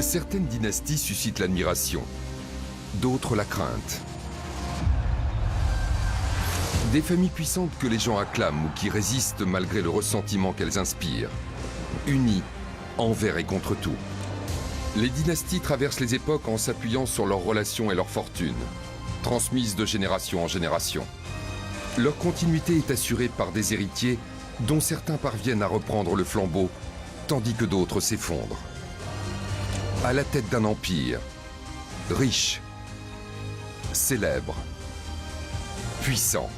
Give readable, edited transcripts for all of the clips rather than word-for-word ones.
Certaines dynasties suscitent l'admiration, d'autres la crainte. Des familles puissantes que les gens acclament ou qui résistent malgré le ressentiment qu'elles inspirent, unies envers et contre tout. Les dynasties traversent les époques en s'appuyant sur leurs relations et leurs fortunes, transmises de génération en génération. Leur continuité est assurée par des héritiers dont certains parviennent à reprendre le flambeau, tandis que d'autres s'effondrent. À la tête d'un empire, riche, célèbre, puissant.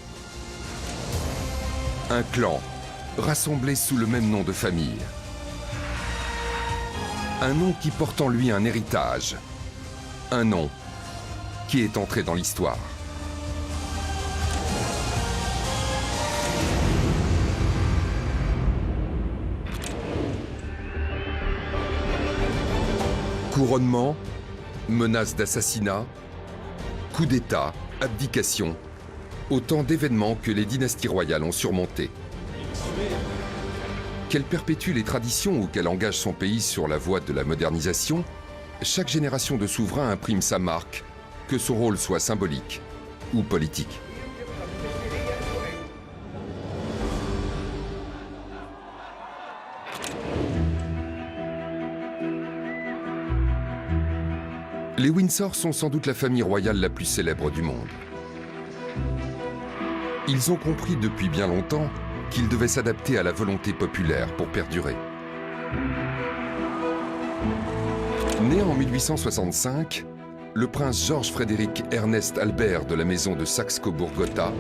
Un clan, rassemblé sous le même nom de famille. Un nom qui porte en lui un héritage. Un nom qui est entré dans l'histoire. Couronnement, menaces d'assassinat, coup d'État, abdication, autant d'événements que les dynasties royales ont surmontés. Qu'elle perpétue les traditions ou qu'elle engage son pays sur la voie de la modernisation, chaque génération de souverains imprime sa marque, que son rôle soit symbolique ou politique. Les Windsor sont sans doute la famille royale la plus célèbre du monde. Ils ont compris depuis bien longtemps qu'ils devaient s'adapter à la volonté populaire pour perdurer. Né en 1865, le prince Georges-Frédéric Ernest Albert de la maison de Saxe-Cobourg-Gotha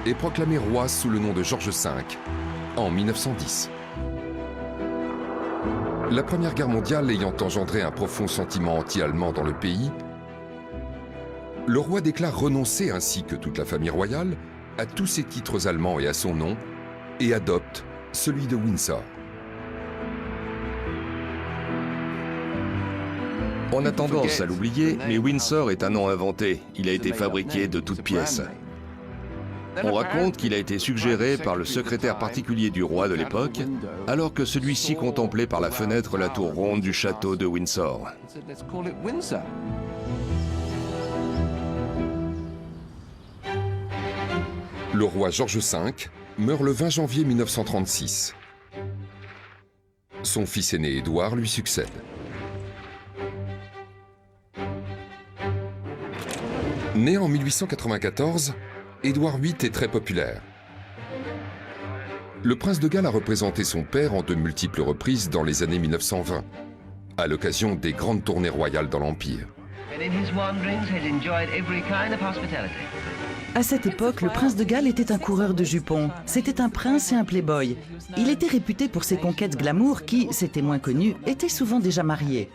est proclamé roi sous le nom de Georges V en 1910. La Première Guerre mondiale ayant engendré un profond sentiment anti-allemand dans le pays, le roi déclare renoncer, ainsi que toute la famille royale, à tous ses titres allemands et à son nom, et adopte celui de Windsor. On a tendance à l'oublier, mais Windsor est un nom inventé. Il a été fabriqué de toutes pièces. On raconte qu'il a été suggéré par le secrétaire particulier du roi de l'époque, alors que celui-ci contemplait par la fenêtre la tour ronde du château de Windsor. Le roi Georges V meurt le 20 janvier 1936. Son fils aîné Édouard lui succède. Né en 1894, Édouard VIII est très populaire. Le prince de Galles a représenté son père en de multiples reprises dans les années 1920, à l'occasion des grandes tournées royales dans l'Empire. À cette époque, le prince de Galles était un coureur de jupons. C'était un prince et un playboy. Il était réputé pour ses conquêtes glamour qui, c'était moins connu, étaient souvent déjà mariées.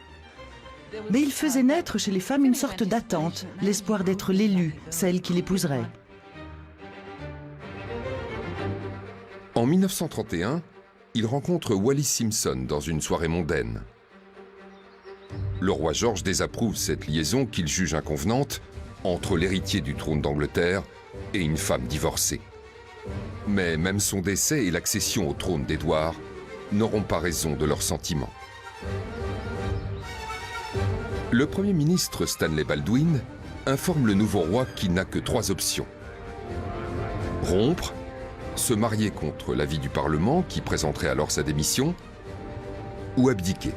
Mais il faisait naître chez les femmes une sorte d'attente, l'espoir d'être l'élu, celle qui l'épouserait. En 1931, il rencontre Wallis Simpson dans une soirée mondaine. Le roi George désapprouve cette liaison qu'il juge inconvenante entre l'héritier du trône d'Angleterre et une femme divorcée. Mais même son décès et l'accession au trône d'Édouard n'auront pas raison de leurs sentiments. Le Premier ministre Stanley Baldwin informe le nouveau roi qu'il n'a que 3 options. Rompre, se marier contre l'avis du Parlement qui présenterait alors sa démission, ou abdiquer.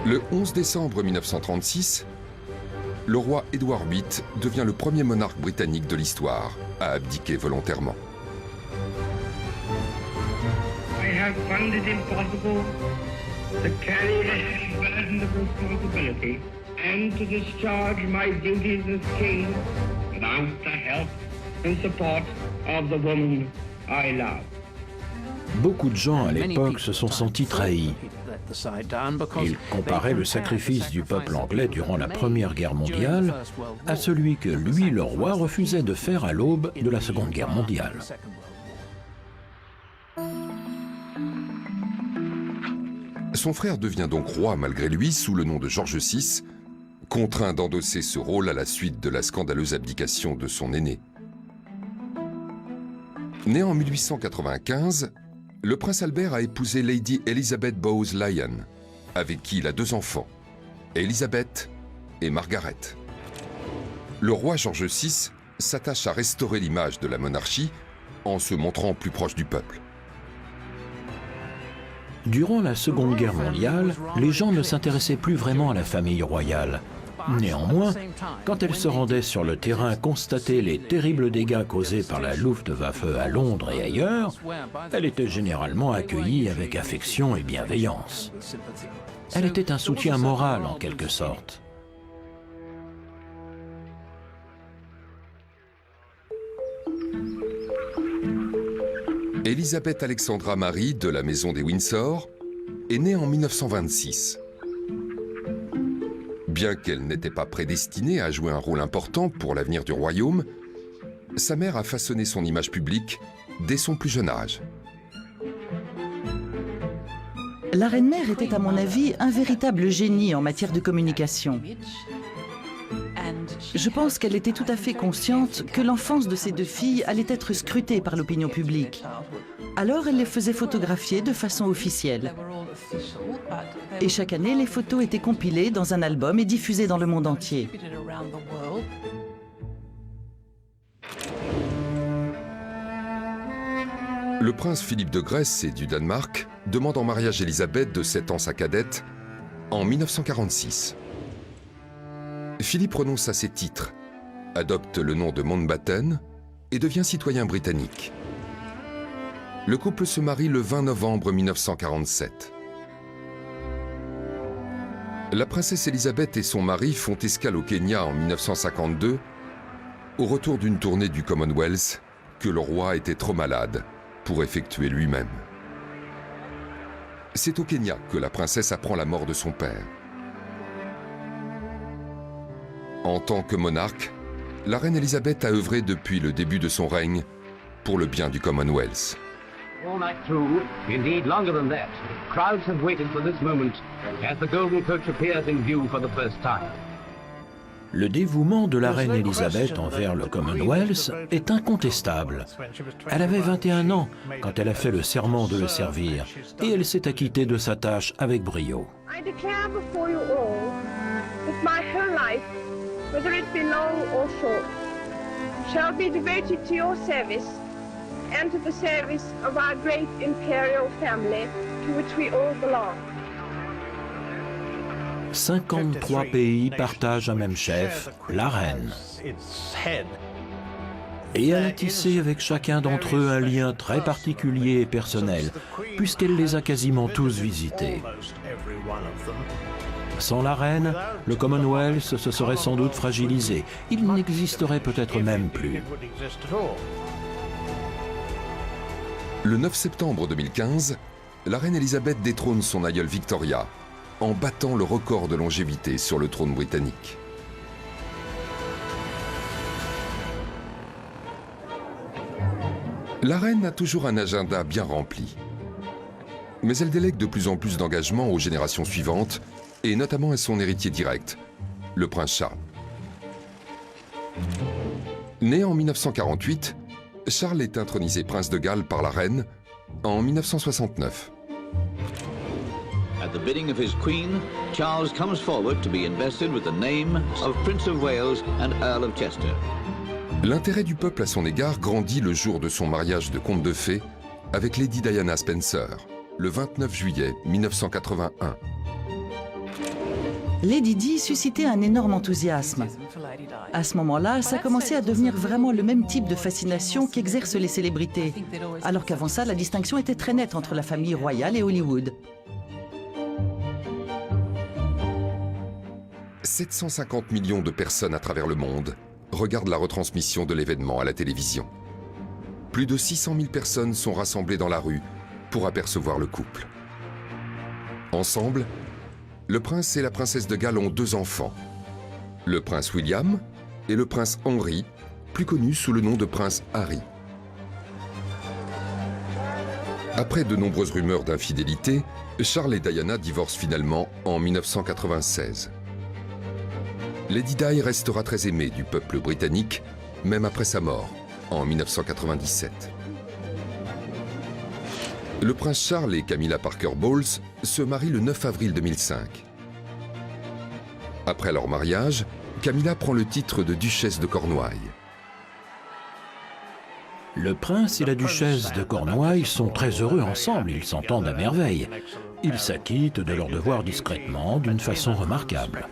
Le 11 décembre 1936, le roi Édouard VIII devient le premier monarque britannique de l'histoire à abdiquer volontairement. I have found it impossible to carry the burden of responsibility and to discharge my duties as king without the help and support of the woman I love. Beaucoup de gens à l'époque se sont sentis trahis. Ils comparaient le sacrifice du peuple anglais durant la Première Guerre mondiale à celui que lui, le roi, refusait de faire à l'aube de la Seconde Guerre mondiale. Son frère devient donc roi malgré lui sous le nom de Georges VI, contraint d'endosser ce rôle à la suite de la scandaleuse abdication de son aîné. Né en 1895, Le prince Albert a épousé Lady Elizabeth Bowes-Lyon, avec qui il a 2 enfants, Elizabeth et Margaret. Le roi George VI s'attache à restaurer l'image de la monarchie en se montrant plus proche du peuple. Durant la Seconde Guerre mondiale, les gens ne s'intéressaient plus vraiment à la famille royale. Néanmoins, quand elle se rendait sur le terrain constater les terribles dégâts causés par la Luftwaffe à Londres et ailleurs, elle était généralement accueillie avec affection et bienveillance. Elle était un soutien moral en quelque sorte. Elisabeth Alexandra Marie de la maison des Windsor est née en 1926. Bien qu'elle n'était pas prédestinée à jouer un rôle important pour l'avenir du royaume, sa mère a façonné son image publique dès son plus jeune âge. La reine-mère était, à mon avis, un véritable génie en matière de communication. Je pense qu'elle était tout à fait consciente que l'enfance de ses 2 filles allait être scrutée par l'opinion publique. Alors elle les faisait photographier de façon officielle. Et chaque année, les photos étaient compilées dans un album et diffusées dans le monde entier. Le prince Philippe de Grèce et du Danemark demande en mariage Élisabeth, de 7 ans sa cadette, en 1946. Philippe renonce à ses titres, adopte le nom de Mountbatten et devient citoyen britannique. Le couple se marie le 20 novembre 1947. La princesse Élisabeth et son mari font escale au Kenya en 1952, au retour d'une tournée du Commonwealth que le roi était trop malade pour effectuer lui-même. C'est au Kenya que la princesse apprend la mort de son père. En tant que monarque, la reine Élisabeth a œuvré depuis le début de son règne pour le bien du Commonwealth. All night through, indeed longer than that, crowds have waited for this moment as the golden coach appears in view for the first time. Le dévouement de la reine Élisabeth envers le Commonwealth est incontestable. Elle avait 21 ans quand elle a fait le serment de le servir et elle s'est acquittée de sa tâche avec brio. I declare before you all that my whole life, whether it be long or short, shall be devoted to your service and to the service of our great imperial family to which we all belong. 53 pays partagent un même chef, la reine. Et elle a tissé avec chacun d'entre eux un lien très particulier et personnel, puisqu'elle les a quasiment tous visités. Sans la reine, le Commonwealth se serait sans doute fragilisé. Il n'existerait peut-être même plus. Le 9 septembre 2015, la reine Élisabeth détrône son aïeule Victoria en battant le record de longévité sur le trône britannique. La reine a toujours un agenda bien rempli. Mais elle délègue de plus en plus d'engagement aux générations suivantes, et notamment à son héritier direct, le prince Charles. Né en 1948, Charles est intronisé prince de Galles par la reine en 1969. At the bidding of his queen, Charles comes forward to be invested with the name of Prince of Wales and Earl of Chester. L'intérêt du peuple à son égard grandit le jour de son mariage de conte de fées avec Lady Diana Spencer, le 29 juillet 1981. Lady Di suscitait un énorme enthousiasme. À ce moment-là, ça commençait à devenir vraiment le même type de fascination qu'exercent les célébrités, alors qu'avant ça, la distinction était très nette entre la famille royale et Hollywood. 750 millions de personnes à travers le monde regardent la retransmission de l'événement à la télévision. Plus de 600 000 personnes sont rassemblées dans la rue pour apercevoir le couple. Ensemble, le prince et la princesse de Galles ont 2 enfants, le prince William et le prince Henry, plus connu sous le nom de prince Harry. Après de nombreuses rumeurs d'infidélité, Charles et Diana divorcent finalement en 1996. Lady Di restera très aimée du peuple britannique, même après sa mort, en 1997. Le prince Charles et Camilla Parker Bowles se marient le 9 avril 2005. Après leur mariage, Camilla prend le titre de duchesse de Cornouailles. Le prince et la duchesse de Cornouailles sont très heureux ensemble, ils s'entendent à merveille. Ils s'acquittent de leurs devoirs discrètement, d'une façon remarquable.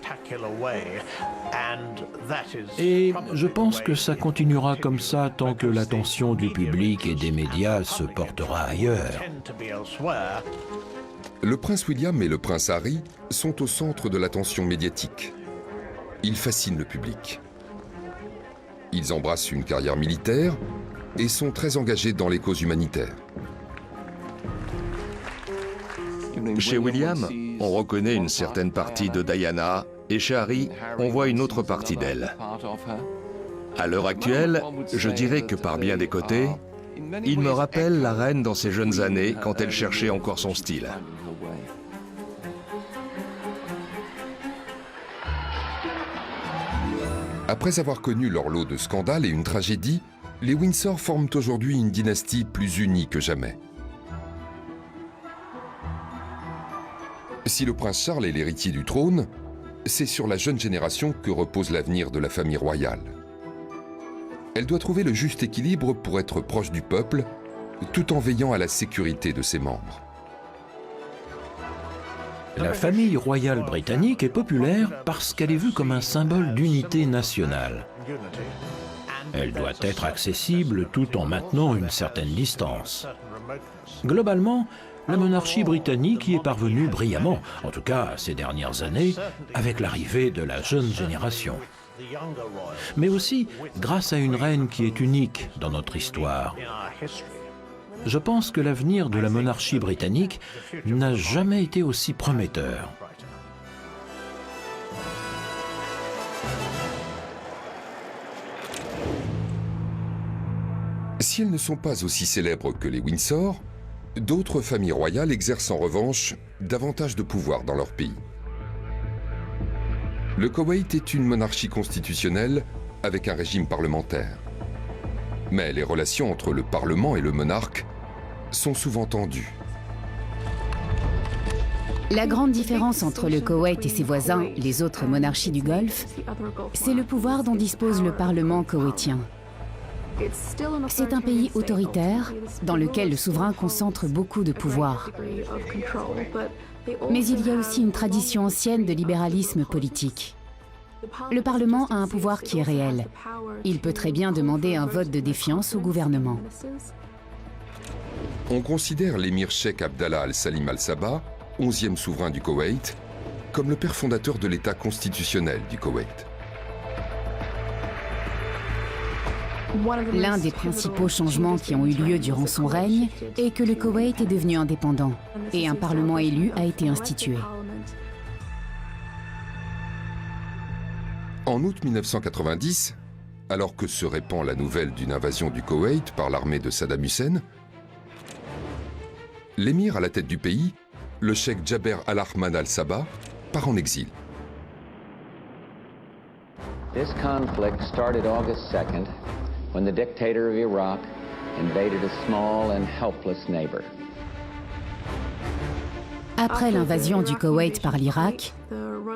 Et je pense que ça continuera comme ça tant que l'attention du public et des médias se portera ailleurs. Le prince William et le prince Harry sont au centre de l'attention médiatique. Ils fascinent le public. Ils embrassent une carrière militaire et sont très engagés dans les causes humanitaires. Chez William, on reconnaît une certaine partie de Diana, et chez Harry, on voit une autre partie d'elle. À l'heure actuelle, je dirais que par bien des côtés, il me rappelle la reine dans ses jeunes années, quand elle cherchait encore son style. Après avoir connu leur lot de scandales et une tragédie, les Windsor forment aujourd'hui une dynastie plus unie que jamais. Si le prince Charles est l'héritier du trône, c'est sur la jeune génération que repose l'avenir de la famille royale. Elle doit trouver le juste équilibre pour être proche du peuple, tout en veillant à la sécurité de ses membres. La famille royale britannique est populaire parce qu'elle est vue comme un symbole d'unité nationale. Elle doit être accessible tout en maintenant une certaine distance. Globalement, la monarchie britannique y est parvenue brillamment, en tout cas ces dernières années, avec l'arrivée de la jeune génération. Mais aussi grâce à une reine qui est unique dans notre histoire. Je pense que l'avenir de la monarchie britannique n'a jamais été aussi prometteur. Si elles ne sont pas aussi célèbres que les Windsor, d'autres familles royales exercent en revanche davantage de pouvoir dans leur pays. Le Koweït est une monarchie constitutionnelle avec un régime parlementaire. Mais les relations entre le Parlement et le monarque sont souvent tendues. La grande différence entre le Koweït et ses voisins, les autres monarchies du Golfe, c'est le pouvoir dont dispose le Parlement koweïtien. C'est un pays autoritaire dans lequel le souverain concentre beaucoup de pouvoir. Mais il y a aussi une tradition ancienne de libéralisme politique. Le Parlement a un pouvoir qui est réel. Il peut très bien demander un vote de défiance au gouvernement. On considère l'émir Cheikh Abdallah Al-Salim Al-Sabah, 11e souverain du Koweït, comme le père fondateur de l'État constitutionnel du Koweït. L'un des principaux changements qui ont eu lieu durant son règne est que le Koweït est devenu indépendant et un parlement élu a été institué. En août 1990, alors que se répand la nouvelle d'une invasion du Koweït par l'armée de Saddam Hussein, l'émir à la tête du pays, le cheikh Jaber Al-Ahmad Al-Sabah, part en exil. This conflict started August 2nd when the dictator of Iraq invaded a small and helpless neighbor. Après l'invasion du Koweït par l'Irak,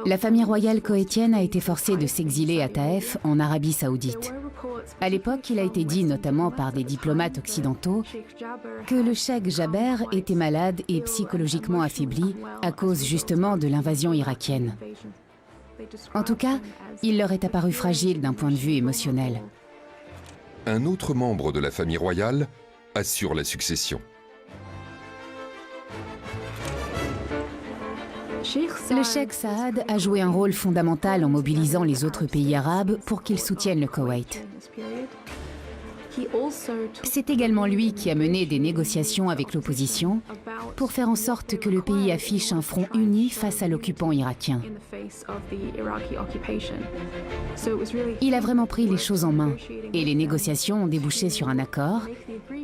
la famille royale koweïtienne a été forcée de s'exiler à Taïf, en Arabie saoudite. À l'époque, il a été dit, notamment par des diplomates occidentaux, que le cheikh Jaber était malade et psychologiquement affaibli à cause justement de l'invasion irakienne. En tout cas, il leur est apparu fragile d'un point de vue émotionnel. Un autre membre de la famille royale assure la succession. Le cheikh Saad a joué un rôle fondamental en mobilisant les autres pays arabes pour qu'ils soutiennent le Koweït. C'est également lui qui a mené des négociations avec l'opposition pour faire en sorte que le pays affiche un front uni face à l'occupant irakien. Il a vraiment pris les choses en main et les négociations ont débouché sur un accord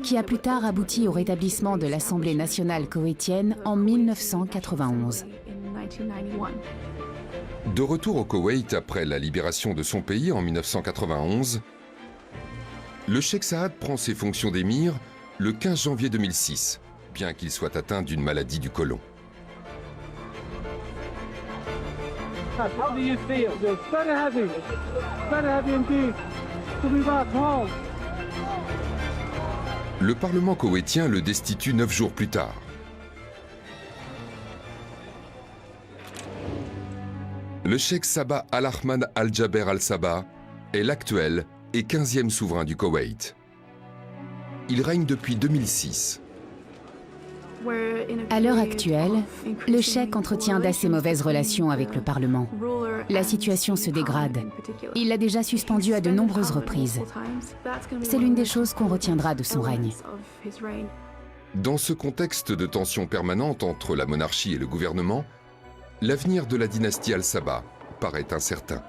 qui a plus tard abouti au rétablissement de l'Assemblée nationale koweïtienne en 1991. De retour au Koweït après la libération de son pays en 1991, le cheikh Saad prend ses fonctions d'émir le 15 janvier 2006, bien qu'il soit atteint d'une maladie du côlon. How do you feel? It's very heavy. Very heavy indeed. To be back home. Le Parlement koweïtien le destitue 9 jours plus tard. Le cheikh Sabah Al-Ahmad Al-Jaber Al-Sabah est l'actuel et 15e souverain du Koweït. Il règne depuis 2006. À l'heure actuelle, le cheikh entretient d'assez mauvaises relations avec le Parlement. La situation se dégrade. Il l'a déjà suspendu à de nombreuses reprises. C'est l'une des choses qu'on retiendra de son règne. Dans ce contexte de tension permanente entre la monarchie et le gouvernement, l'avenir de la dynastie Al-Sabah paraît incertain.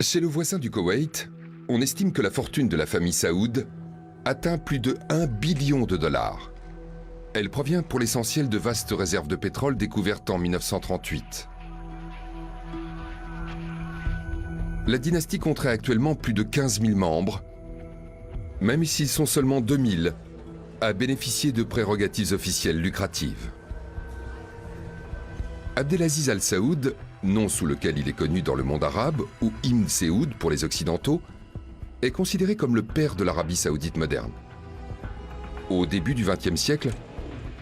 Chez le voisin du Koweït, on estime que la fortune de la famille Saoud atteint plus de 1 billion de dollars. Elle provient pour l'essentiel de vastes réserves de pétrole découvertes en 1938. La dynastie compterait actuellement plus de 15 000 membres, même s'ils sont seulement 2000 à bénéficier de prérogatives officielles lucratives. Abdelaziz Al Saoud, nom sous lequel il est connu dans le monde arabe, ou Ibn Saoud pour les Occidentaux, est considéré comme le père de l'Arabie saoudite moderne. Au début du XXe siècle,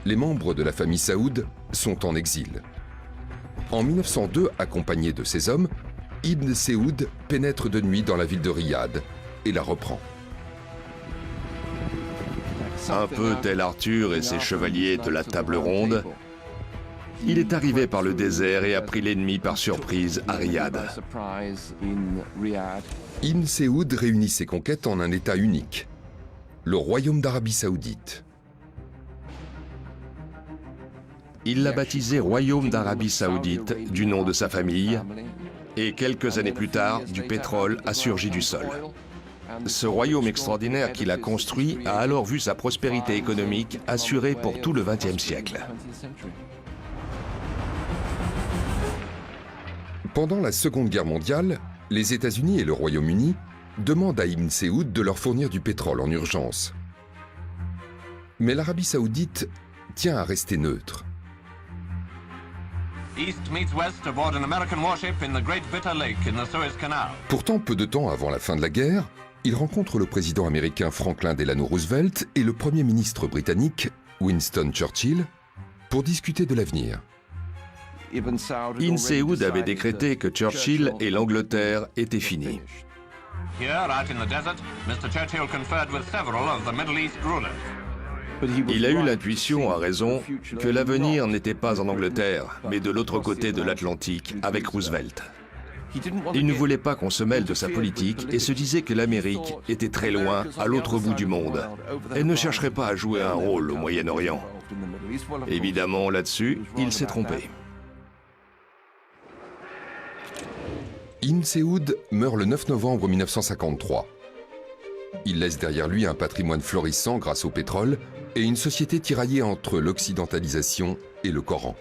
les membres de la famille Saoud sont en exil. En 1902, accompagné de ses hommes, Ibn Saoud pénètre de nuit dans la ville de Riyad et la reprend. Un peu tel Arthur et ses chevaliers de la table ronde, il est arrivé par le désert et a pris l'ennemi par surprise à Riyad. Ibn Saoud réunit ses conquêtes en un État unique, le Royaume d'Arabie Saoudite. Il l'a baptisé Royaume d'Arabie Saoudite du nom de sa famille, et quelques années plus tard, du pétrole a surgi du sol. Ce royaume extraordinaire qu'il a construit a alors vu sa prospérité économique assurée pour tout le XXe siècle. Pendant la Seconde Guerre mondiale, les États-Unis et le Royaume-Uni demandent à Ibn Saoud de leur fournir du pétrole en urgence. Mais l'Arabie saoudite tient à rester neutre. Pourtant, peu de temps avant la fin de la guerre, il rencontre le président américain Franklin Delano Roosevelt et le premier ministre britannique Winston Churchill pour discuter de l'avenir. Ibn Saoud avait décrété que Churchill et l'Angleterre étaient finis. Il a eu l'intuition, à raison, que l'avenir n'était pas en Angleterre, mais de l'autre côté de l'Atlantique, avec Roosevelt. Il ne voulait pas qu'on se mêle de sa politique et se disait que l'Amérique était très loin, à l'autre bout du monde. Elle ne chercherait pas à jouer un rôle au Moyen-Orient. Évidemment, là-dessus, il s'est trompé. Ibn Saoud meurt le 9 novembre 1953. Il laisse derrière lui un patrimoine florissant grâce au pétrole et une société tiraillée entre l'occidentalisation et le Coran.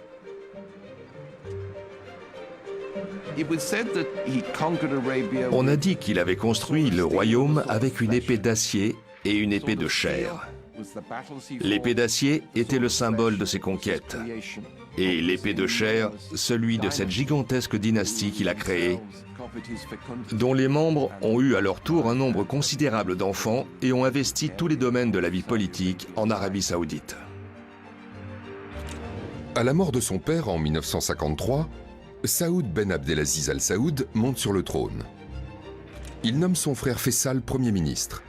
On a dit qu'il avait construit le royaume avec une épée d'acier et une épée de chair. L'épée d'acier était le symbole de ses conquêtes, et l'épée de chair, celui de cette gigantesque dynastie qu'il a créée, dont les membres ont eu à leur tour un nombre considérable d'enfants et ont investi tous les domaines de la vie politique en Arabie Saoudite. À la mort de son père en 1953, Saoud Ben Abdelaziz Al Saoud monte sur le trône. Il nomme son frère Faisal Premier ministre.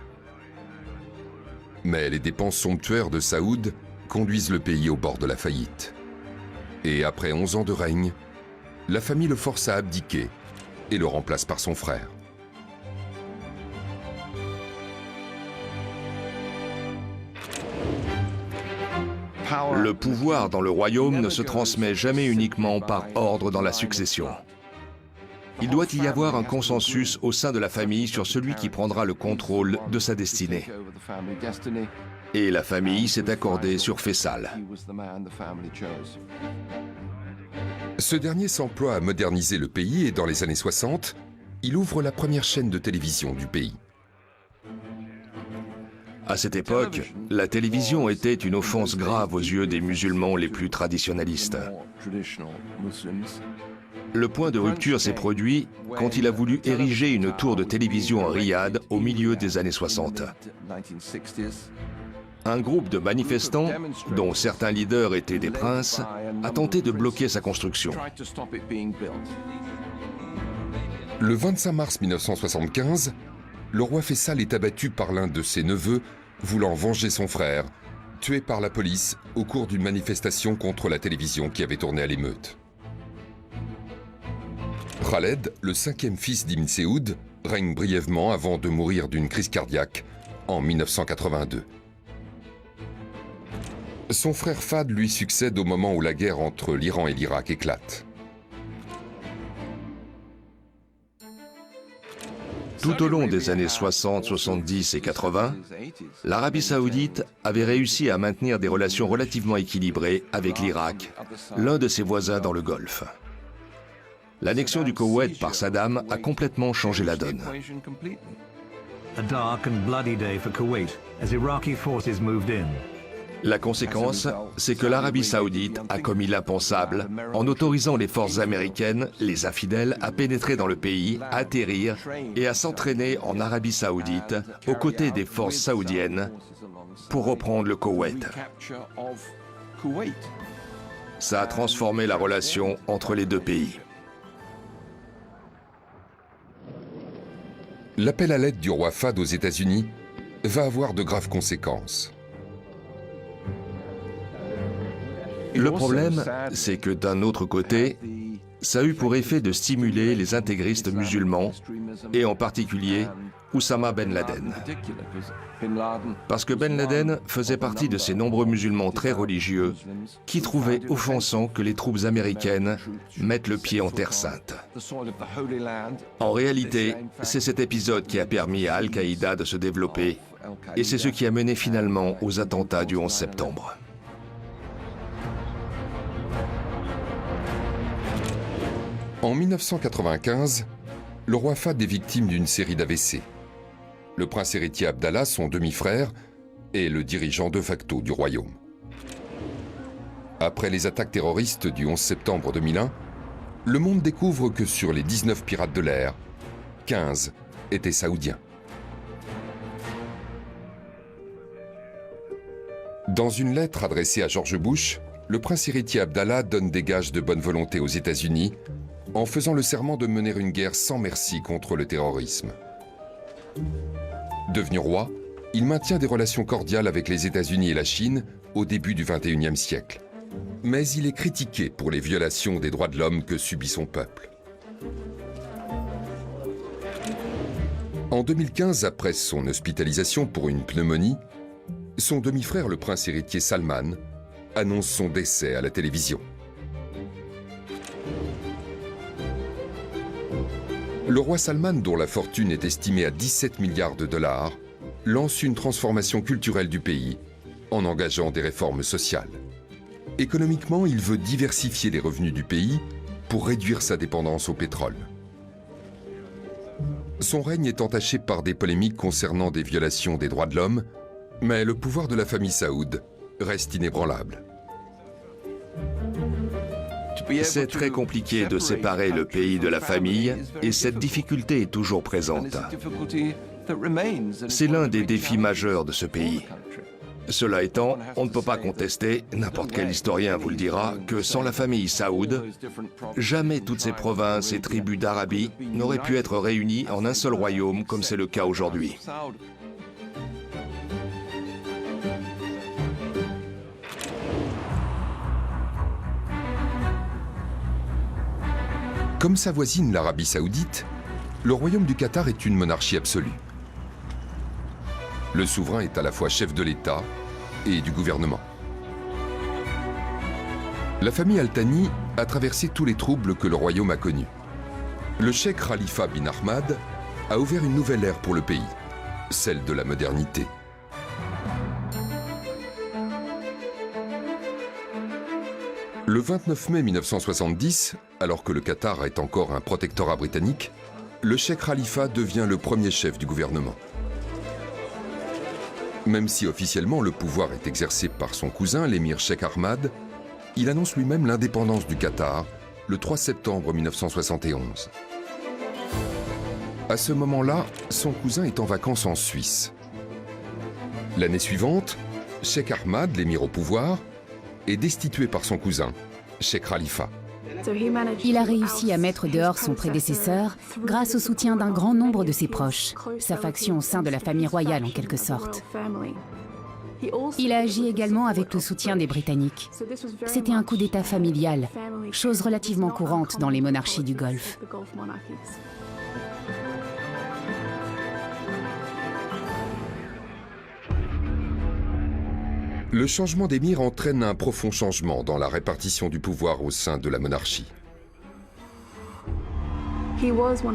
Mais les dépenses somptuaires de Saoud conduisent le pays au bord de la faillite. Et après 11 ans de règne, la famille le force à abdiquer et le remplace par son frère. Le pouvoir dans le royaume ne se transmet jamais uniquement par ordre dans la succession. Il doit y avoir un consensus au sein de la famille sur celui qui prendra le contrôle de sa destinée. Et la famille s'est accordée sur Faisal. Ce dernier s'emploie à moderniser le pays et dans les années 60, il ouvre la première chaîne de télévision du pays. À cette époque, la télévision était une offense grave aux yeux des musulmans les plus traditionnalistes. Le point de rupture s'est produit quand il a voulu ériger une tour de télévision à Riyad au milieu des années 60. Un groupe de manifestants, dont certains leaders étaient des princes, a tenté de bloquer sa construction. Le 25 mars 1975, le roi Faisal est abattu par l'un de ses neveux voulant venger son frère, tué par la police au cours d'une manifestation contre la télévision qui avait tourné à l'émeute. Khaled, le cinquième fils d'Ibn Saoud, règne brièvement avant de mourir d'une crise cardiaque en 1982. Son frère Fahd lui succède au moment où la guerre entre l'Iran et l'Irak éclate. Tout au long des années 60, 70 et 80, l'Arabie saoudite avait réussi à maintenir des relations relativement équilibrées avec l'Irak, l'un de ses voisins dans le Golfe. L'annexion du Koweït par Saddam a complètement changé la donne. A dark and bloody day for Kuwait as Iraqi forces moved in. La conséquence, c'est que l'Arabie saoudite a commis l'impensable en autorisant les forces américaines, les infidèles, à pénétrer dans le pays, à atterrir et à s'entraîner en Arabie saoudite aux côtés des forces saoudiennes pour reprendre le Koweït. Ça a transformé la relation entre les deux pays. L'appel à l'aide du roi Fahd aux États-Unis va avoir de graves conséquences. Le problème, c'est que d'un autre côté, ça a eu pour effet de stimuler les intégristes musulmans, et en particulier Oussama Ben Laden. Parce que Ben Laden faisait partie de ces nombreux musulmans très religieux qui trouvaient offensant que les troupes américaines mettent le pied en Terre Sainte. En réalité, c'est cet épisode qui a permis à Al-Qaïda de se développer, et c'est ce qui a mené finalement aux attentats du 11 septembre. En 1995, le roi Fahd est victime d'une série d'AVC. Le prince héritier Abdallah, son demi-frère, est le dirigeant de facto du royaume. Après les attaques terroristes du 11 septembre 2001, le monde découvre que sur les 19 pirates de l'air, 15 étaient saoudiens. Dans une lettre adressée à George Bush, le prince héritier Abdallah donne des gages de bonne volonté aux États-Unis en faisant le serment de mener une guerre sans merci contre le terrorisme. Devenu roi, il maintient des relations cordiales avec les États-Unis et la Chine au début du XXIe siècle. Mais il est critiqué pour les violations des droits de l'homme que subit son peuple. En 2015, après son hospitalisation pour une pneumonie, son demi-frère, le prince héritier Salman, annonce son décès à la télévision. Le roi Salman, dont la fortune est estimée à 17 milliards de dollars, lance une transformation culturelle du pays en engageant des réformes sociales. Économiquement, il veut diversifier les revenus du pays pour réduire sa dépendance au pétrole. Son règne est entaché par des polémiques concernant des violations des droits de l'homme, mais le pouvoir de la famille Saoud reste inébranlable. C'est très compliqué de séparer le pays de la famille et cette difficulté est toujours présente. C'est l'un des défis majeurs de ce pays. Cela étant, on ne peut pas contester, n'importe quel historien vous le dira, que sans la famille Saoud, jamais toutes ces provinces et tribus d'Arabie n'auraient pu être réunies en un seul royaume comme c'est le cas aujourd'hui. Comme sa voisine l'Arabie saoudite, le royaume du Qatar est une monarchie absolue. Le souverain est à la fois chef de l'État et du gouvernement. La famille Al Thani a traversé tous les troubles que le royaume a connus. Le cheikh Khalifa bin Ahmad a ouvert une nouvelle ère pour le pays, celle de la modernité. Le 29 mai 1970, alors que le Qatar est encore un protectorat britannique, le cheikh Khalifa devient le premier chef du gouvernement. Même si officiellement le pouvoir est exercé par son cousin, l'émir Cheikh Ahmad, il annonce lui-même l'indépendance du Qatar le 3 septembre 1971. À ce moment-là, son cousin est en vacances en Suisse. L'année suivante, Cheikh Ahmad, l'émir au pouvoir, est destitué par son cousin, Cheikh Khalifa. Il a réussi à mettre dehors son prédécesseur grâce au soutien d'un grand nombre de ses proches, sa faction au sein de la famille royale en quelque sorte. Il a agi également avec le soutien des Britanniques. C'était un coup d'État familial, chose relativement courante dans les monarchies du Golfe. Le changement d'émir entraîne un profond changement dans la répartition du pouvoir au sein de la monarchie.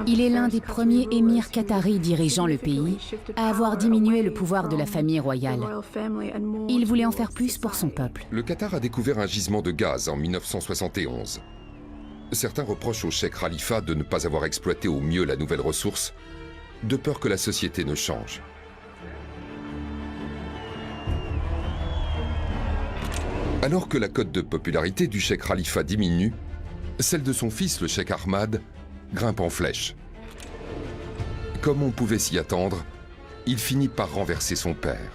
Il est l'un des premiers émirs qataris dirigeant le pays à avoir diminué le pouvoir de la famille royale. Il voulait en faire plus pour son peuple. Le Qatar a découvert un gisement de gaz en 1971. Certains reprochent au cheikh Khalifa de ne pas avoir exploité au mieux la nouvelle ressource, de peur que la société ne change. Alors que la cote de popularité du cheikh Khalifa diminue, celle de son fils, le cheikh Ahmad, grimpe en flèche. Comme on pouvait s'y attendre, il finit par renverser son père.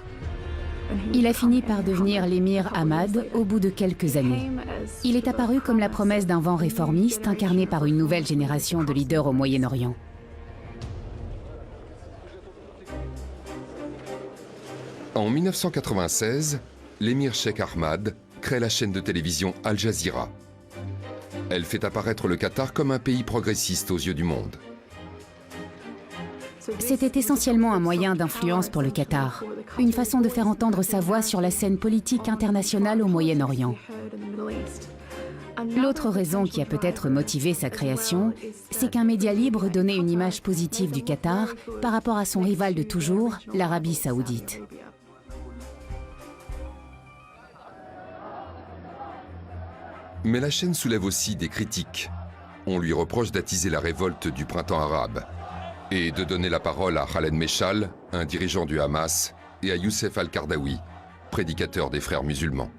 Il a fini par devenir l'émir Ahmad au bout de quelques années. Il est apparu comme la promesse d'un vent réformiste incarné par une nouvelle génération de leaders au Moyen-Orient. En 1996, l'émir Cheikh Ahmad crée la chaîne de télévision Al Jazeera. Elle fait apparaître le Qatar comme un pays progressiste aux yeux du monde. C'était essentiellement un moyen d'influence pour le Qatar, une façon de faire entendre sa voix sur la scène politique internationale au Moyen-Orient. L'autre raison qui a peut-être motivé sa création, c'est qu'un média libre donnait une image positive du Qatar par rapport à son rival de toujours, l'Arabie saoudite. Mais la chaîne soulève aussi des critiques. On lui reproche d'attiser la révolte du printemps arabe et de donner la parole à Khaled Meshal, un dirigeant du Hamas, et à Youssef al-Qardawi, prédicateur des frères musulmans.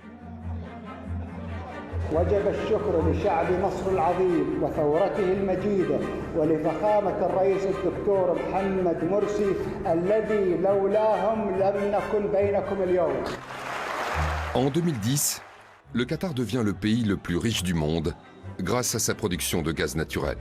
وجب الشكر لشعب مصر العظيم وثورته المجيدة ولفخامة الرئيس الدكتور محمد مرسي الذي لولاهم لم نكن بينكم اليوم. En 2010, le Qatar devient le pays le plus riche du monde grâce à sa production de gaz naturel.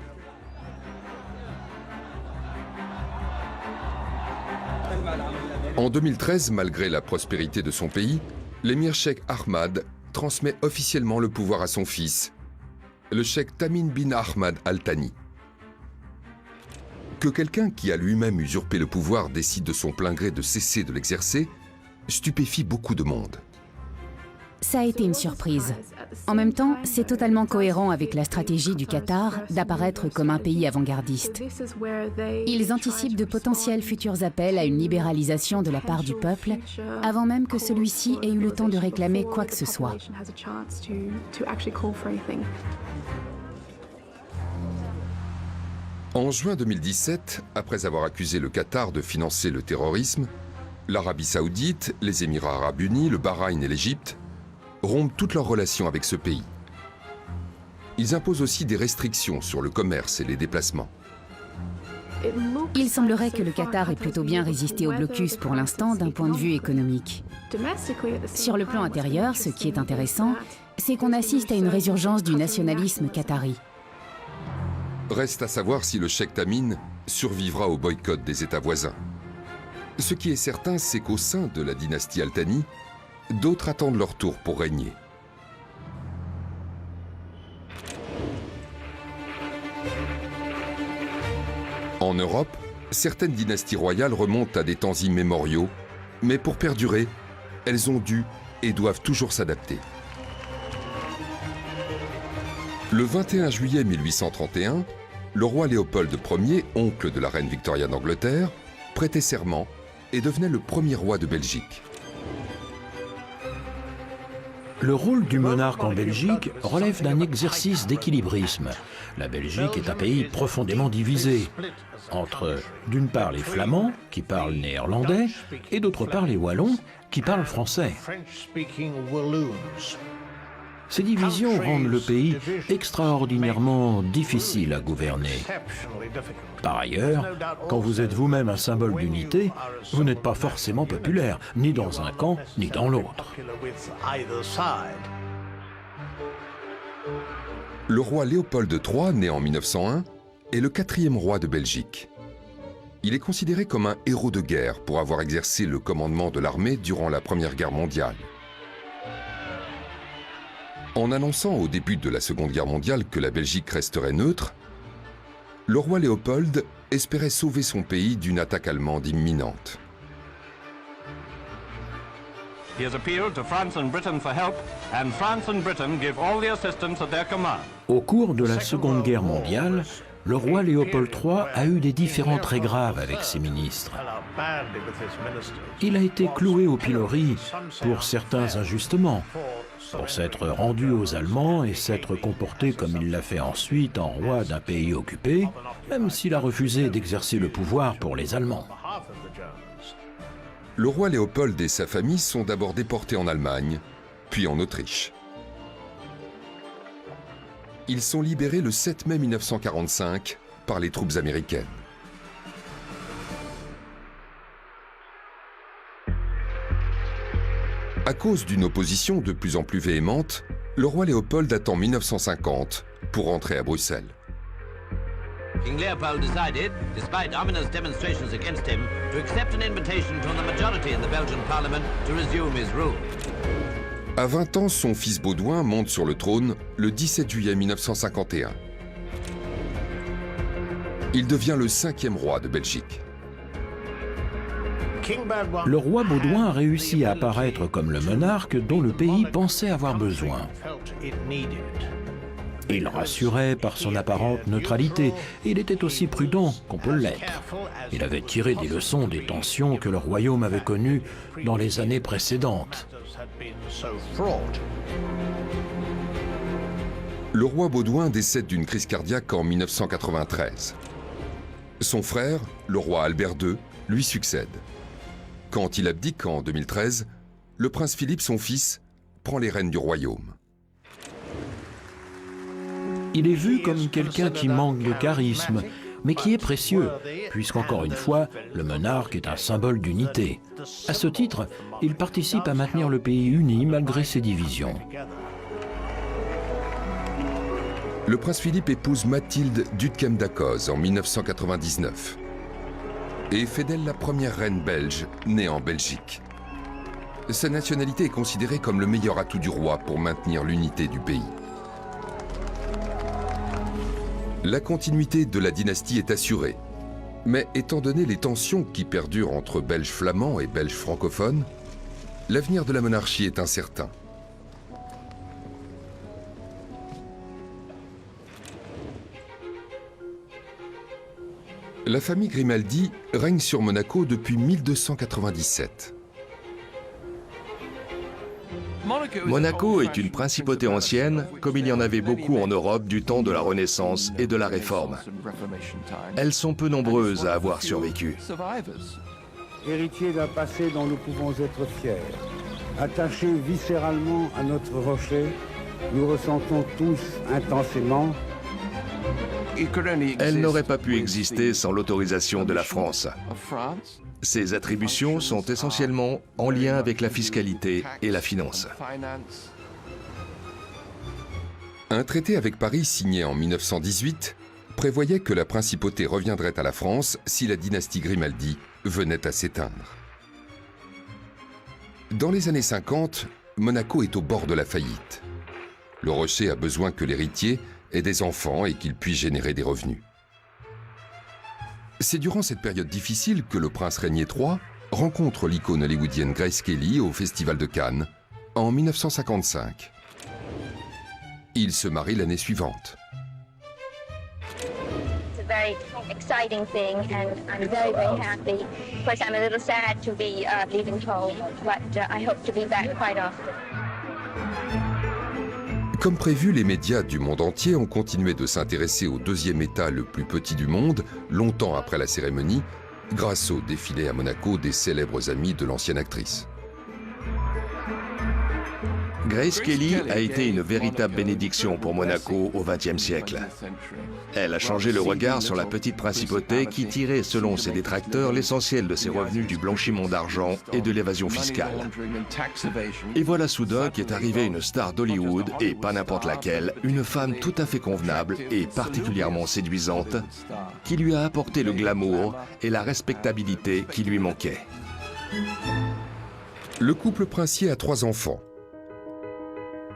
En 2013, malgré la prospérité de son pays, l'émir Cheikh Ahmad transmet officiellement le pouvoir à son fils, le cheikh Tamim bin Ahmad Al Thani. Que quelqu'un qui a lui-même usurpé le pouvoir décide de son plein gré de cesser de l'exercer, stupéfie beaucoup de monde. Ça a été une surprise. En même temps, c'est totalement cohérent avec la stratégie du Qatar d'apparaître comme un pays avant-gardiste. Ils anticipent de potentiels futurs appels à une libéralisation de la part du peuple, avant même que celui-ci ait eu le temps de réclamer quoi que ce soit. En juin 2017, après avoir accusé le Qatar de financer le terrorisme, l'Arabie saoudite, les Émirats arabes unis, le Bahreïn et l'Égypte rompent toutes leurs relations avec ce pays. Ils imposent aussi des restrictions sur le commerce et les déplacements. Il semblerait que le Qatar ait plutôt bien résisté au blocus pour l'instant d'un point de vue économique. Sur le plan intérieur, ce qui est intéressant, c'est qu'on assiste à une résurgence du nationalisme qatari. Reste à savoir si le cheikh Tamim survivra au boycott des États voisins. Ce qui est certain, c'est qu'au sein de la dynastie Al Thani, d'autres attendent leur tour pour régner. En Europe, certaines dynasties royales remontent à des temps immémoriaux, mais pour perdurer, elles ont dû et doivent toujours s'adapter. Le 21 juillet 1831, le roi Léopold Ier, oncle de la reine Victoria d'Angleterre, prêtait serment et devenait le premier roi de Belgique. Le rôle du monarque en Belgique relève d'un exercice d'équilibrisme. La Belgique est un pays profondément divisé entre, d'une part, les Flamands, qui parlent néerlandais, et d'autre part, les Wallons, qui parlent français. Ces divisions rendent le pays extraordinairement difficile à gouverner. Par ailleurs, quand vous êtes vous-même un symbole d'unité, vous n'êtes pas forcément populaire, ni dans un camp, ni dans l'autre. Le roi Léopold III, né en 1901, est le 4e roi de Belgique. Il est considéré comme un héros de guerre pour avoir exercé le commandement de l'armée durant la Première Guerre mondiale. En annonçant au début de la Seconde Guerre mondiale que la Belgique resterait neutre, le roi Léopold espérait sauver son pays d'une attaque allemande imminente. He has appealed to France and Britain for help, and France and Britain give all the assistance at their command. Au cours de la Seconde Guerre mondiale, le roi Léopold III a eu des différends très graves avec ses ministres. Il a été cloué au pilori pour certains injustements, pour s'être rendu aux Allemands et s'être comporté comme il l'a fait ensuite en roi d'un pays occupé, même s'il a refusé d'exercer le pouvoir pour les Allemands. Le roi Léopold et sa famille sont d'abord déportés en Allemagne, puis en Autriche. Ils sont libérés le 7 mai 1945 par les troupes américaines. À cause d'une opposition de plus en plus véhémente, le roi Léopold attend 1950 pour rentrer à Bruxelles. King Leopold decided, despite ominous demonstrations against him, to accept an invitation from the majority in the Belgian parliament to resume his rule. À 20 ans, son fils Baudouin monte sur le trône le 17 juillet 1951. Il devient le 5e roi de Belgique. Le roi Baudouin a réussi à apparaître comme le monarque dont le pays pensait avoir besoin. Il rassurait par son apparente neutralité, et il était aussi prudent qu'on peut l'être. Il avait tiré des leçons des tensions que le royaume avait connues dans les années précédentes. Le roi Baudouin décède d'une crise cardiaque en 1993. Son frère, le roi Albert II, lui succède. Quand il abdique en 2013, le prince Philippe, son fils, prend les rênes du royaume. Il est vu comme quelqu'un qui manque de charisme, mais qui est précieux, puisqu'encore une fois, le monarque est un symbole d'unité. À ce titre, il participe à maintenir le pays uni malgré ses divisions. Le prince Philippe épouse Mathilde Dutkem d'Acoz en 1999 et fait d'elle la première reine belge née en Belgique. Sa nationalité est considérée comme le meilleur atout du roi pour maintenir l'unité du pays. La continuité de la dynastie est assurée, mais étant donné les tensions qui perdurent entre Belges flamands et Belges francophones, l'avenir de la monarchie est incertain. La famille Grimaldi règne sur Monaco depuis 1297. Monaco est une principauté ancienne, comme il y en avait beaucoup en Europe du temps de la Renaissance et de la Réforme. Elles sont peu nombreuses à avoir survécu. Héritiers d'un passé dont nous pouvons être fiers, attachés viscéralement à notre rocher, nous ressentons tous intensément. Elle n'aurait pas pu exister sans l'autorisation de la France. Ses attributions sont essentiellement en lien avec la fiscalité et la finance. Un traité avec Paris signé en 1918 prévoyait que la principauté reviendrait à la France si la dynastie Grimaldi venait à s'éteindre. Dans les années 50, Monaco est au bord de la faillite. Le rocher a besoin que l'héritier ait des enfants et qu'il puisse générer des revenus. C'est durant cette période difficile que le prince Régnier III rencontre l'icône hollywoodienne Grace Kelly au Festival de Cannes en 1955. Ils se marient l'année suivante. It's a very exciting thing and I'm very, very happy. Of course, I'm a little sad to be leaving home, but I hope to be back quite often. Comme prévu, les médias du monde entier ont continué de s'intéresser au deuxième État le plus petit du monde, longtemps après la cérémonie, grâce au défilé à Monaco des célèbres amis de l'ancienne actrice. Grace Kelly a été une véritable bénédiction pour Monaco au XXe siècle. Elle a changé le regard sur la petite principauté qui tirait, selon ses détracteurs, l'essentiel de ses revenus du blanchiment d'argent et de l'évasion fiscale. Et voilà soudain qu'est arrivée une star d'Hollywood, et pas n'importe laquelle, une femme tout à fait convenable et particulièrement séduisante, qui lui a apporté le glamour et la respectabilité qui lui manquaient. Le couple princier a 3 enfants.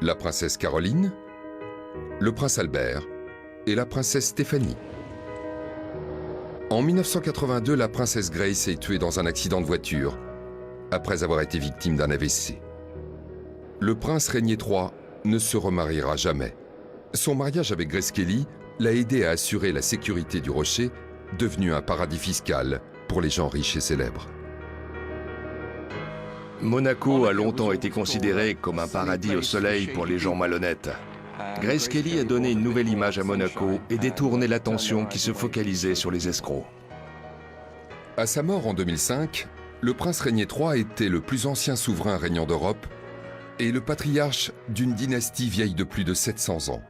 La princesse Caroline, le prince Albert et la princesse Stéphanie. En 1982, la princesse Grace est tuée dans un accident de voiture, après avoir été victime d'un AVC. Le prince Rainier III ne se remariera jamais. Son mariage avec Grace Kelly l'a aidé à assurer la sécurité du rocher, devenu un paradis fiscal pour les gens riches et célèbres. Monaco a longtemps été considéré comme un paradis au soleil pour les gens malhonnêtes. Grace Kelly a donné une nouvelle image à Monaco et détourné l'attention qui se focalisait sur les escrocs. À sa mort en 2005, le prince Rainier III était le plus ancien souverain régnant d'Europe et le patriarche d'une dynastie vieille de plus de 700 ans.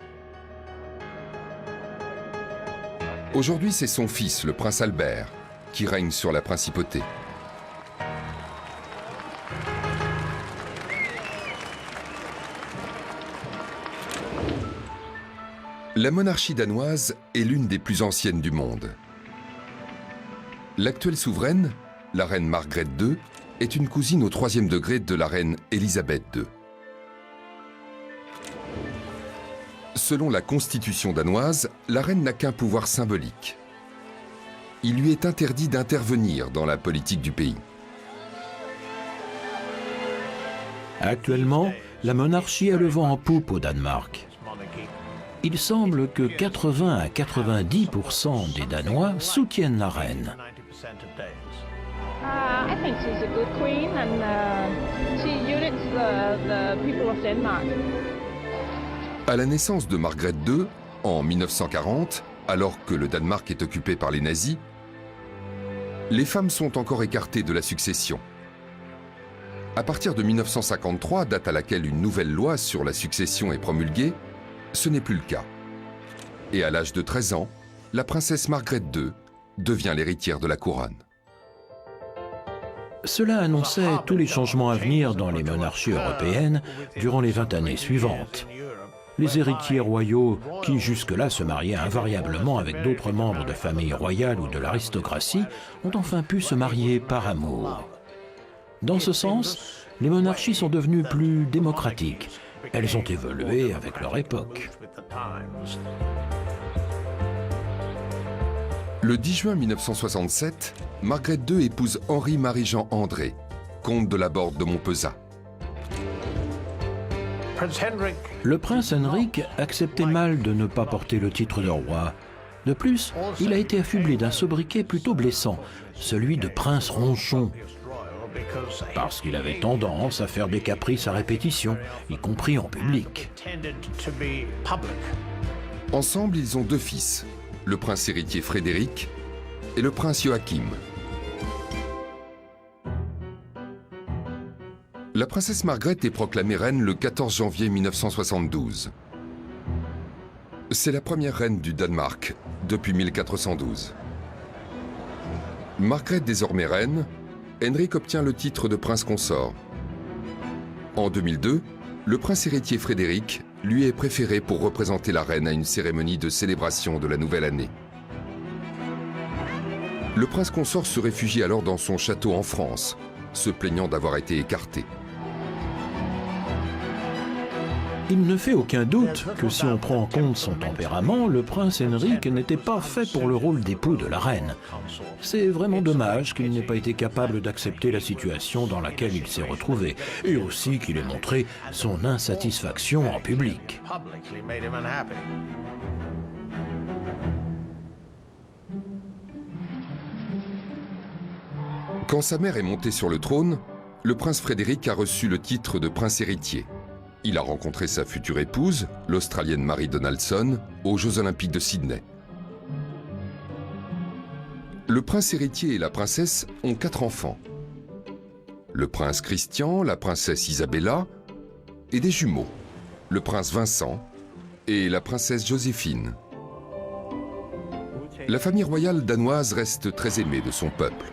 Aujourd'hui, c'est son fils, le prince Albert, qui règne sur la principauté. La monarchie danoise est l'une des plus anciennes du monde. L'actuelle souveraine, la reine Margrethe II, est une cousine au 3e degré de la reine Elisabeth II. Selon la constitution danoise, la reine n'a qu'un pouvoir symbolique. Il lui est interdit d'intervenir dans la politique du pays. Actuellement, la monarchie a le vent en poupe au Danemark. Il semble que 80 à 90% des Danois soutiennent la reine. I think she's a good queen and she unites the people of Denmark. À la naissance de Margrethe II, en 1940, alors que le Danemark est occupé par les nazis, les femmes sont encore écartées de la succession. À partir de 1953, date à laquelle une nouvelle loi sur la succession est promulguée, ce n'est plus le cas. Et à l'âge de 13 ans, la princesse Margrethe II devient l'héritière de la couronne. Cela annonçait tous les changements à venir dans les monarchies européennes durant les 20 années suivantes. Les héritiers royaux, qui jusque-là se mariaient invariablement avec d'autres membres de familles royales ou de l'aristocratie, ont enfin pu se marier par amour. Dans ce sens, les monarchies sont devenues plus démocratiques. Elles ont évolué avec leur époque. Le 10 juin 1967, Margrethe II épouse Henri-Marie-Jean André, comte de la Borde de Montpezat. Le prince Henrik acceptait mal de ne pas porter le titre de roi. De plus, il a été affublé d'un sobriquet plutôt blessant, celui de prince ronchon, parce qu'il avait tendance à faire des caprices à répétition, y compris en public. Ensemble, ils ont 2 fils, le prince héritier Frédéric et le prince Joachim. La princesse Margrethe est proclamée reine le 14 janvier 1972. C'est la première reine du Danemark depuis 1412. Margrethe désormais reine, Henrik obtient le titre de prince consort. En 2002, le prince héritier Frédéric lui est préféré pour représenter la reine à une cérémonie de célébration de la nouvelle année. Le prince consort se réfugie alors dans son château en France, se plaignant d'avoir été écarté. Il ne fait aucun doute que si on prend en compte son tempérament, le prince Henrik n'était pas fait pour le rôle d'époux de la reine. C'est vraiment dommage qu'il n'ait pas été capable d'accepter la situation dans laquelle il s'est retrouvé, et aussi qu'il ait montré son insatisfaction en public. Quand sa mère est montée sur le trône, le prince Frédéric a reçu le titre de prince héritier. Il a rencontré sa future épouse, l'Australienne Mary Donaldson, aux Jeux Olympiques de Sydney. Le prince héritier et la princesse ont 4 enfants. Le prince Christian, la princesse Isabella et des jumeaux, le prince Vincent et la princesse Joséphine. La famille royale danoise reste très aimée de son peuple.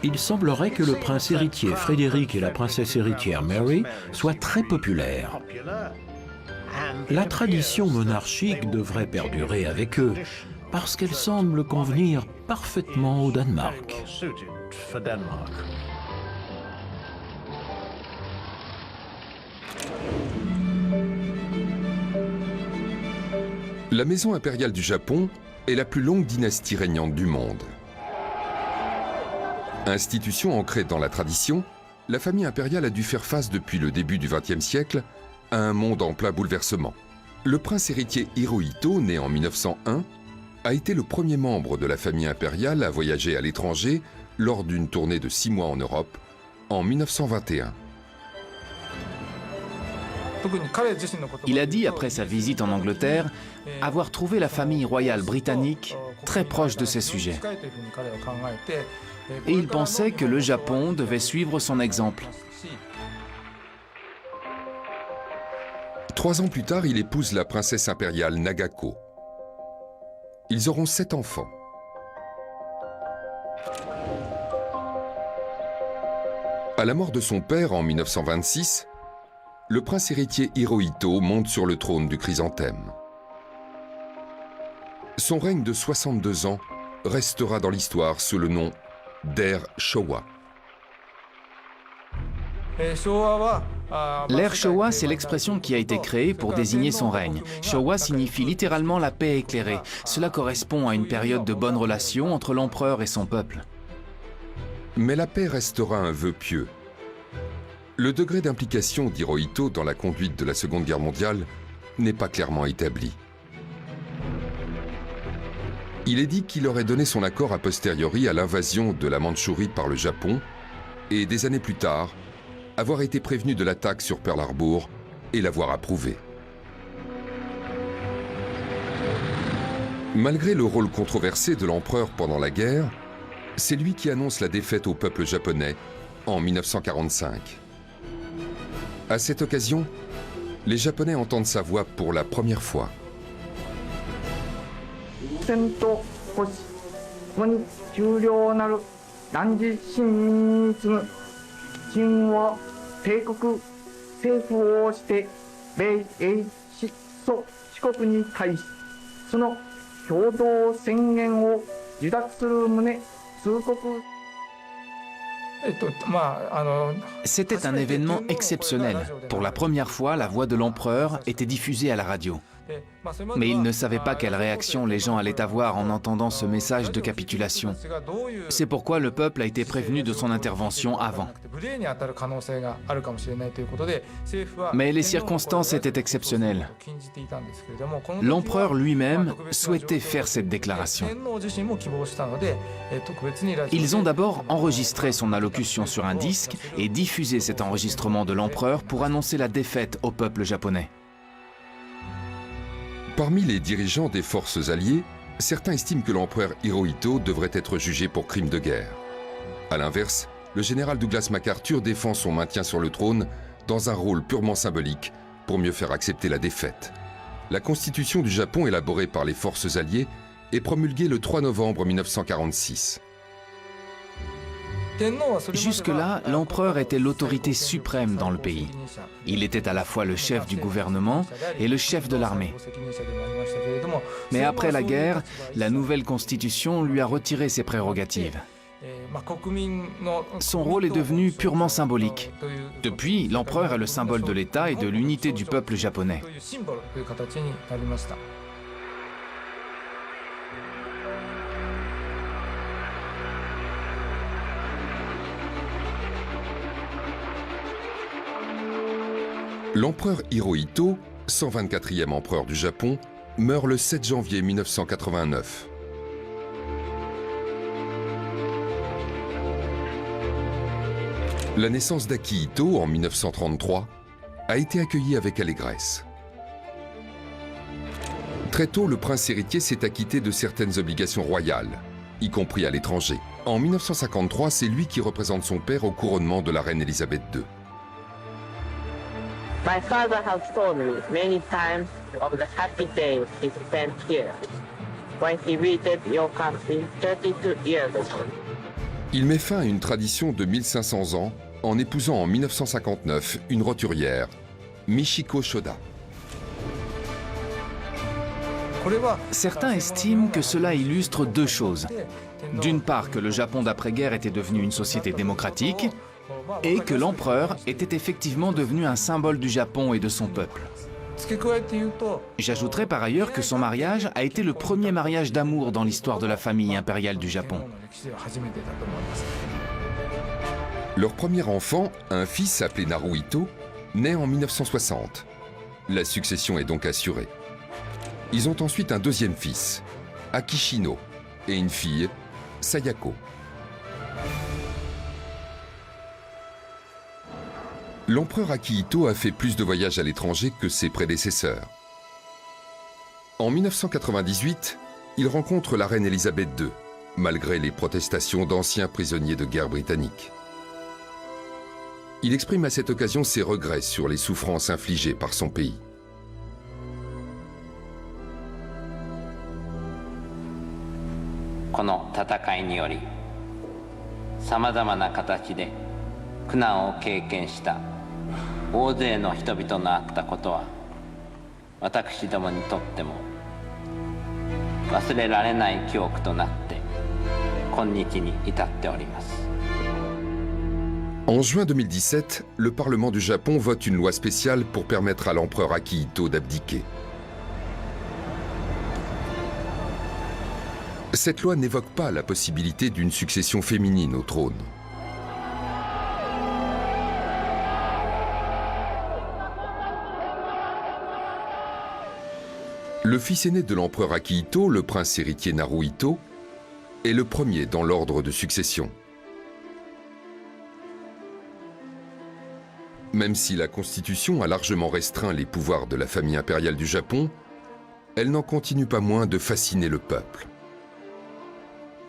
Il semblerait que le prince héritier Frédéric et la princesse héritière Mary soient très populaires. La tradition monarchique devrait perdurer avec eux, parce qu'elle semble convenir parfaitement au Danemark. La maison impériale du Japon est la plus longue dynastie régnante du monde. Institution ancrée dans la tradition, la famille impériale a dû faire face depuis le début du XXe siècle à un monde en plein bouleversement. Le prince héritier Hirohito, né en 1901, a été le premier membre de la famille impériale à voyager à l'étranger lors d'une tournée de 6 mois en Europe en 1921. Il a dit après sa visite en Angleterre avoir trouvé la famille royale britannique très proche de ses sujets. Et il pensait que le Japon devait suivre son exemple. 3 ans plus tard, il épouse la princesse impériale Nagako. Ils auront 7 enfants. À la mort de son père en 1926, le prince héritier Hirohito monte sur le trône du chrysanthème. Son règne de 62 ans restera dans l'histoire sous le nom d'ère Showa. L'ère Showa, c'est l'expression qui a été créée pour désigner son règne. Showa signifie littéralement la paix éclairée. Cela correspond à une période de bonnes relations entre l'empereur et son peuple. Mais la paix restera un vœu pieux. Le degré d'implication d'Hirohito dans la conduite de la Seconde Guerre mondiale n'est pas clairement établi. Il est dit qu'il aurait donné son accord a posteriori à l'invasion de la Mandchourie par le Japon et, des années plus tard, avoir été prévenu de l'attaque sur Pearl Harbor et l'avoir approuvé. Malgré le rôle controversé de l'empereur pendant la guerre, c'est lui qui annonce la défaite au peuple japonais en 1945. À cette occasion, les Japonais entendent sa voix pour la première fois. C'était un événement exceptionnel. Pour la première fois, la voix de l'empereur était diffusée à la radio. Mais il ne savait pas quelle réaction les gens allaient avoir en entendant ce message de capitulation. C'est pourquoi le peuple a été prévenu de son intervention avant. Mais les circonstances étaient exceptionnelles. L'empereur lui-même souhaitait faire cette déclaration. Ils ont d'abord enregistré son allocution sur un disque et diffusé cet enregistrement de l'empereur pour annoncer la défaite au peuple japonais. Parmi les dirigeants des forces alliées, certains estiment que l'empereur Hirohito devrait être jugé pour crime de guerre. A l'inverse, le général Douglas MacArthur défend son maintien sur le trône dans un rôle purement symbolique pour mieux faire accepter la défaite. La constitution du Japon élaborée par les forces alliées est promulguée le 3 novembre 1946. Jusque-là, l'empereur était l'autorité suprême dans le pays. Il était à la fois le chef du gouvernement et le chef de l'armée. Mais après la guerre, la nouvelle constitution lui a retiré ses prérogatives. Son rôle est devenu purement symbolique. Depuis, l'empereur est le symbole de l'État et de l'unité du peuple japonais. L'empereur Hirohito, 124e empereur du Japon, meurt le 7 janvier 1989. La naissance d'Akihito en 1933 a été accueilli avec allégresse. Très tôt, le prince héritier s'est acquitté de certaines obligations royales, y compris à l'étranger. En 1953, c'est lui qui représente son père au couronnement de la reine Elisabeth II. My father has told me many times of the happy days he spent here when he visited your country 32 years ago. Il met fin à une tradition de 1500 ans en épousant en 1959 une roturière, Michiko Shoda. Certains estiment que cela illustre deux choses. D'une part, que le Japon d'après-guerre était devenu une société démocratique, et que l'empereur était effectivement devenu un symbole du Japon et de son peuple. J'ajouterai par ailleurs que son mariage a été le premier mariage d'amour dans l'histoire de la famille impériale du Japon. Leur premier enfant, un fils appelé Naruhito, naît en 1960. La succession est donc assurée. Ils ont ensuite un deuxième fils, Akishino, et une fille, Sayako. L'empereur Akihito a fait plus de voyages à l'étranger que ses prédécesseurs. En 1998, il rencontre la reine Elisabeth II, malgré les protestations d'anciens prisonniers de guerre britanniques. Il exprime à cette occasion ses regrets sur les souffrances infligées par son pays. En juin 2017, le Parlement du Japon vote une loi spéciale pour permettre à l'empereur Akihito d'abdiquer. Cette loi n'évoque pas la possibilité d'une succession féminine au trône. Le fils aîné de l'empereur Akihito, le prince héritier Naruhito, est le premier dans l'ordre de succession. Même si la Constitution a largement restreint les pouvoirs de la famille impériale du Japon, elle n'en continue pas moins de fasciner le peuple.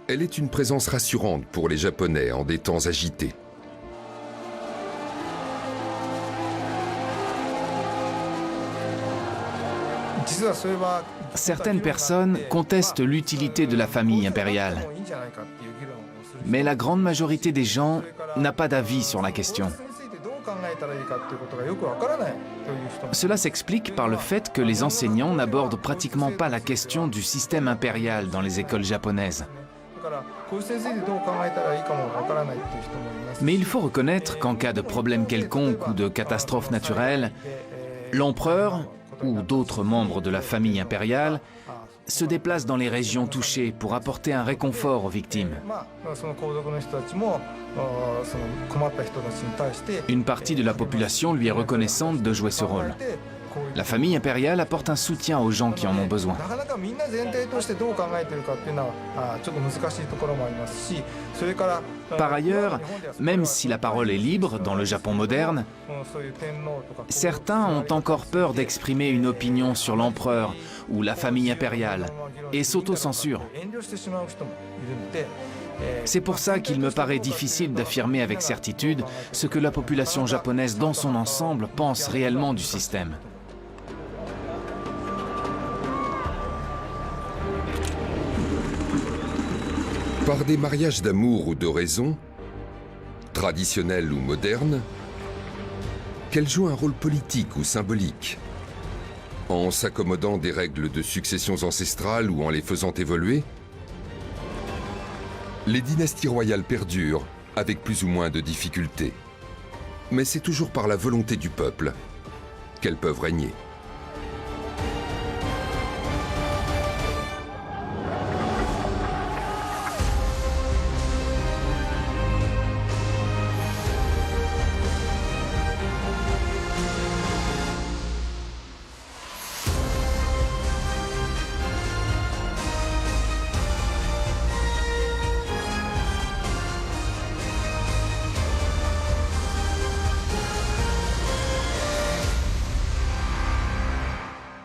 Elle est une présence rassurante pour les Japonais en des temps agités. Certaines personnes contestent l'utilité de la famille impériale. Mais la grande majorité des gens n'a pas d'avis sur la question. Cela s'explique par le fait que les enseignants n'abordent pratiquement pas la question du système impérial dans les écoles japonaises. Mais il faut reconnaître qu'en cas de problème quelconque ou de catastrophe naturelle, l'empereur ou d'autres membres de la famille impériale se déplacent dans les régions touchées pour apporter un réconfort aux victimes. Une partie de la population lui est reconnaissante de jouer ce rôle. La famille impériale apporte un soutien aux gens qui en ont besoin. Par ailleurs, même si la parole est libre dans le Japon moderne, certains ont encore peur d'exprimer une opinion sur l'empereur ou la famille impériale et s'autocensurent. C'est pour ça qu'il me paraît difficile d'affirmer avec certitude ce que la population japonaise dans son ensemble pense réellement du système. Par des mariages d'amour ou de raison, traditionnels ou modernes, qu'elle joue un rôle politique ou symbolique, en s'accommodant des règles de successions ancestrales ou en les faisant évoluer, les dynasties royales perdurent avec plus ou moins de difficultés. Mais c'est toujours par la volonté du peuple qu'elles peuvent régner.